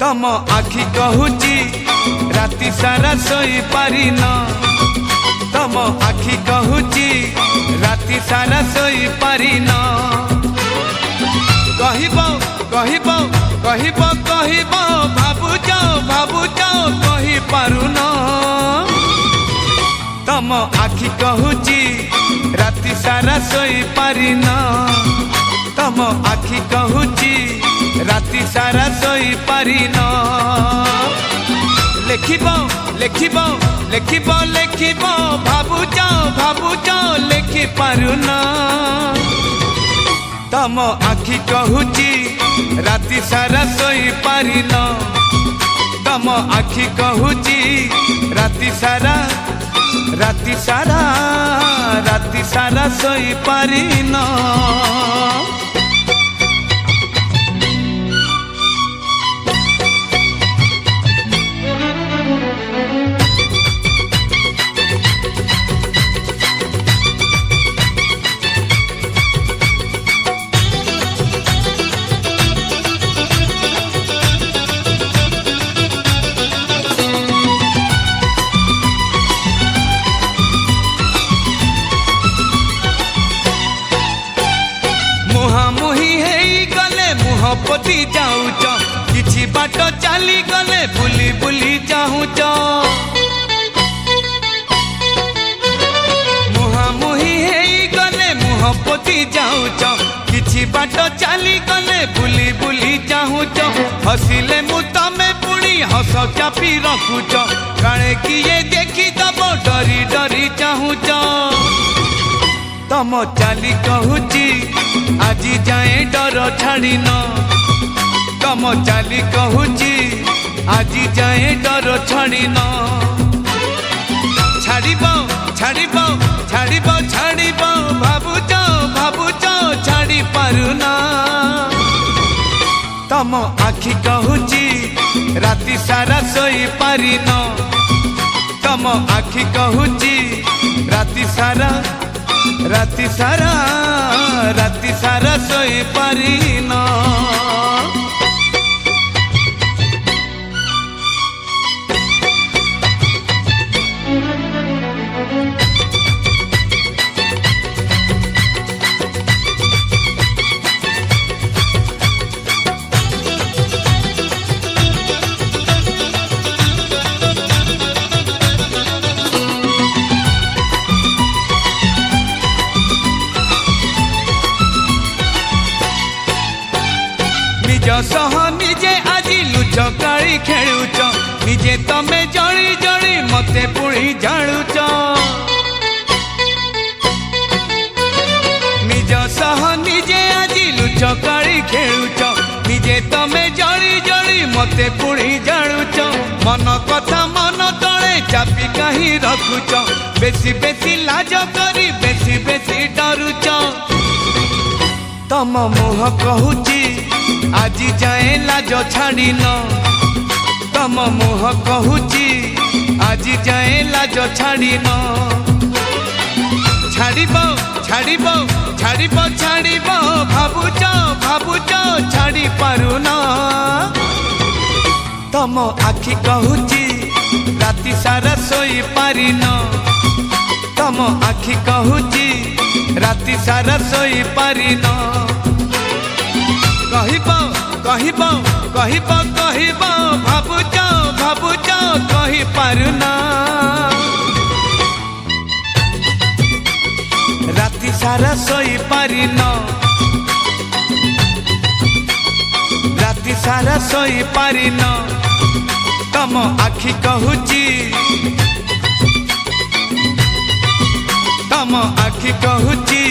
तम आखि कहूची राति सारा सोई पारिन तम आखि कहूची राति सारा सोई पारिन कहब कहब कहब कहब भाबुच भाबुच कहि पारुन तम आखि कहूची राति सारा सोई पारिन तम आखि कहूची राति सारा सोई पारिन लेखिब लेखिब लेखिब लेखिब भाबुच भाबुच लेखि पारुन तम आखि कहूची राति सारा सोई पारिन तम आखि कहूची राति सारा राति सारा राति सारा सोई पारिन पति जाऊच किछि बाट चली गले बुली बुली जाऊच मुहामुही हेई गले मुह पति जाऊच किछि बाट चली गले बुली बुली जाऊच हसिले मु तमे पुणी हस चापी रखुच काणे किए देखी दब डरी डरी चाहूच तम चाली कहूची आजी जाए डर छाड़ीन तम चाली कहूची आजी जाए डर छाड़ीन छाड़ब छाड़ब छाड़ब छाड़ब भाबुच भाबुच छाड़ी पारुन तम आखि कहूची राति सारा सोई पारिन तम आखि कहूची राति सारा राति सारा राति सारा सोई पारिन सह निजे आजी लुच काली खेलुच निजे तमे जड़ी जड़ी मते पुणी जाणुच निज सह निजे आजी लुच काली खेलुच निजे तमे जड़ी जड़ी मते पुणी जाणुच मन कथा मन तले चापी कहीं रखुच बेसी बेसी लाज करी बेसी बेसी डरुच तम मुह कहूची आजी जाए लाज छाड़ीन तम मुह कहूची आजी जाए लाज छाड़ीन छाड़ब छाड़ब छाड़ब छाड़ब भाबुच भाबुच छाड़ी पारुन तम आखि कहूची राति सारा सोई पारिन तम आखि कहूची राति सारा सोई पारिन कहब कहब कहब कहब भाबुच भाबुच कहि पारुन राति सारा सोई पारिन राति सारा सोई पारिन तम आखि कहूची तम आखि कहूची